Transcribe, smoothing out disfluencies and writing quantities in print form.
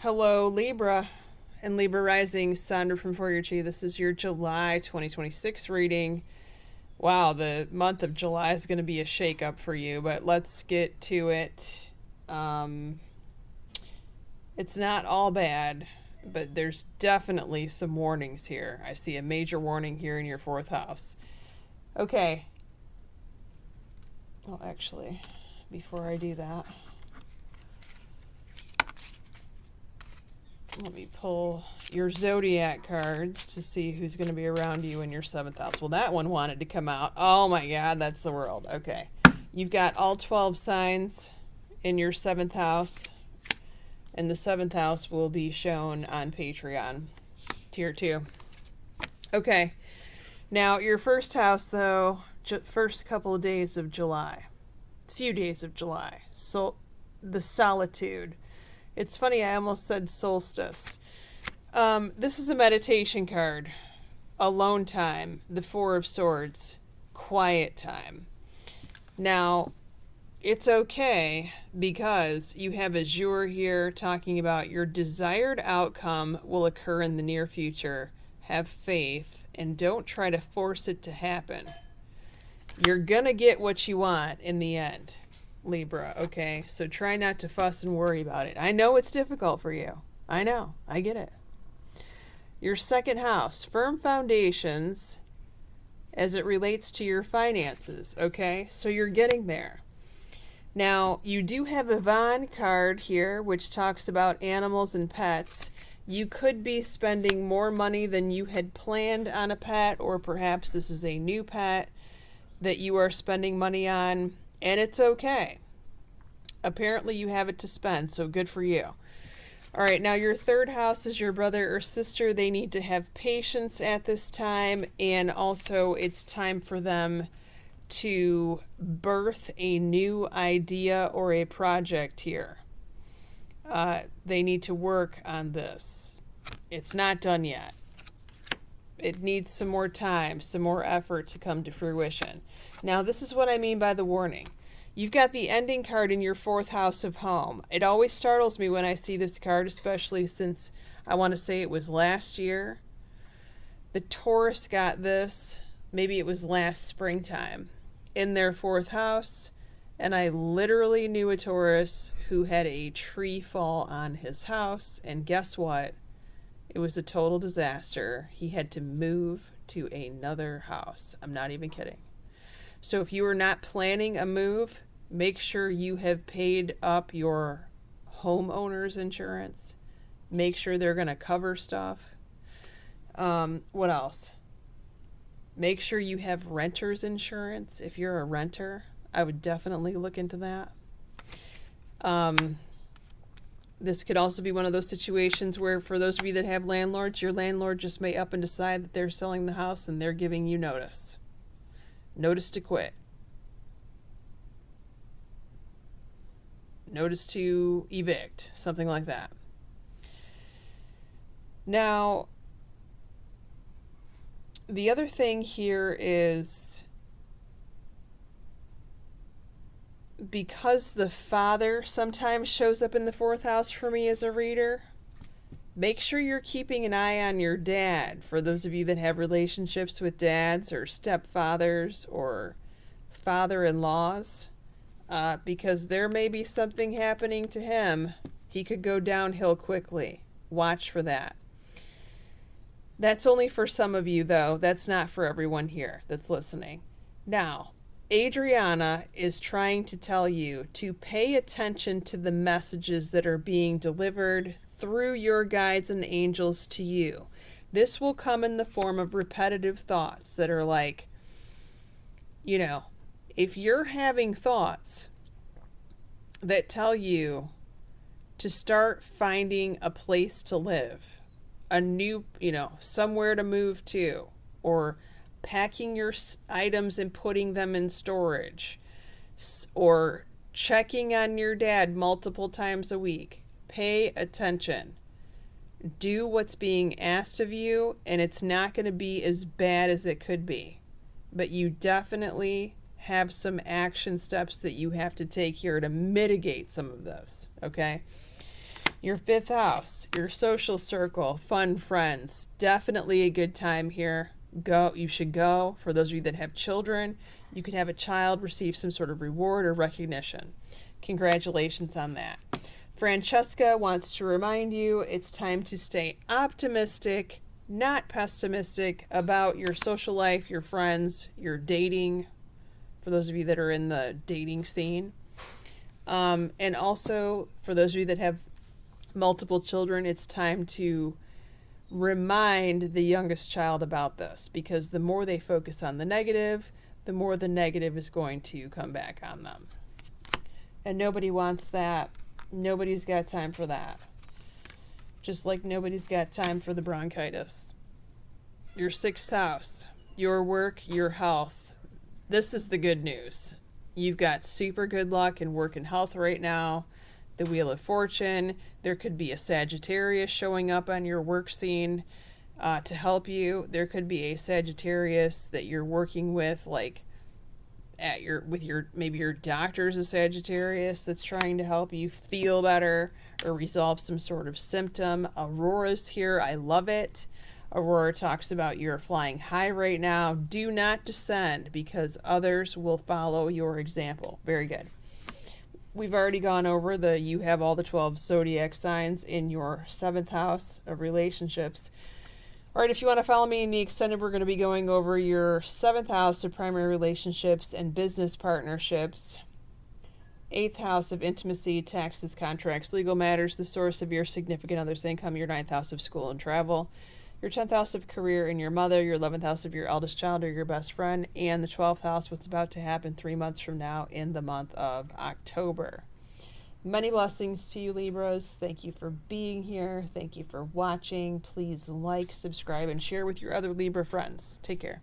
Hello, Libra and Libra Rising. Sondra from For Your Chi. This is your July 2026 reading. Wow, the month of July is going to be a shakeup for you, but let's get to it. It's not all bad, but there's definitely some warnings here. I see a major warning here in your fourth house. Okay. Well, actually, before I do that, let me pull your zodiac cards to see who's going to be around you in your seventh house. Well, that one wanted to come out. Oh my God, that's the world. Okay. You've got all 12 signs in your seventh house, and the seventh house will be shown on Patreon, tier 2. Okay. Now, your first house, though, first couple of days of July, few days of July, so the solitude. It's funny, I almost said solstice. This is a meditation card. Alone time, the Four of Swords, quiet time. Now, it's okay because you have Azure here talking about your desired outcome will occur in the near future. Have faith and don't try to force it to happen. You're gonna get what you want in the end, Libra, okay? So try not to fuss and worry about it. I know it's difficult for you. I know. I get it. Your second house, firm foundations as it relates to your finances, okay? So you're getting there. Now, you do have a Vaughn card here, which talks about animals and pets. You could be spending more money than you had planned on a pet, or perhaps this is a new pet that you are spending money on, and it's okay. Apparently you have it to spend, so good for you. All right, now your third house is your brother or sister. They need to have patience at this time, and also it's time for them to birth a new idea or a project here. They need to work on this. It's not done yet. It needs some more time, some more effort to come to fruition. Now, this is what I mean by the warning. You've got the ending card in your fourth house of home. It always startles me when I see this card, especially since I want to say it was last year. The Taurus got this, maybe it was last springtime, in their fourth house. And I literally knew a Taurus who had a tree fall on his house. And guess what? It was a total disaster. He had to move to another house. I'm not even kidding. So if you are not planning a move, make sure you have paid up your homeowners insurance. Make sure they're going to cover stuff. What else? Make sure you have renter's insurance. If you're a renter, I would definitely look into that. This could also be one of those situations where, for those of you that have landlords, your landlord just may up and decide that they're selling the house and they're giving you notice. Notice to quit. Notice to evict. Something like that. Now, the other thing here is, because the father sometimes shows up in the fourth house for me as a reader, make sure you're keeping an eye on your dad. For those of you that have relationships with dads or stepfathers or father-in-laws, because there may be something happening to him. He could go downhill quickly. Watch for that. That's only for some of you, though. That's not for everyone here that's listening. Now, Adriana is trying to tell you to pay attention to the messages that are being delivered through your guides and angels to you. This will come in the form of repetitive thoughts that are like, you know, if you're having thoughts that tell you to start finding a place to live, a new, somewhere to move to, or packing your items and putting them in storage, or checking on your dad multiple times a week, pay attention. Do what's being asked of you, and it's not going to be as bad as it could be. But you definitely have some action steps that you have to take here to mitigate some of those, okay? Your 5th house, your social circle, fun friends. Definitely a good time here. Go. You should go. For those of you that have children, you could have a child receive some sort of reward or recognition. Congratulations on that. Francesca wants to remind you it's time to stay optimistic, not pessimistic about your social life, your friends, your dating, for those of you that are in the dating scene. And also, for those of you that have multiple children, it's time to remind the youngest child about this, because the more they focus on the negative, the more the negative is going to come back on them. And nobody wants that. Nobody's got time for that. Just like nobody's got time for the bronchitis. Your 6th house, your work, your health. This is the good news. You've got super good luck in work and health right now. The Wheel of Fortune. There could be a Sagittarius showing up on your work scene to help you. There could be a Sagittarius that you're working with, like maybe your doctor's a Sagittarius that's trying to help you feel better or resolve some sort of symptom. Aurora's here. I love it. Aurora talks about you're flying high right now. Do not descend, because others will follow your example. Very good. We've already gone over you have all the 12 zodiac signs in your 7th house of relationships. All right, if you want to follow me in the extended, we're going to be going over your 7th house of primary relationships and business partnerships, 8th house of intimacy, taxes, contracts, legal matters, the source of your significant other's income, your 9th house of school and travel, your 10th house of career and your mother, your 11th house of your eldest child or your best friend, and the 12th house, what's about to happen 3 months from now in the month of October. Many blessings to you, Libras. Thank you for being here. Thank you for watching. Please like, subscribe, and share with your other Libra friends. Take care.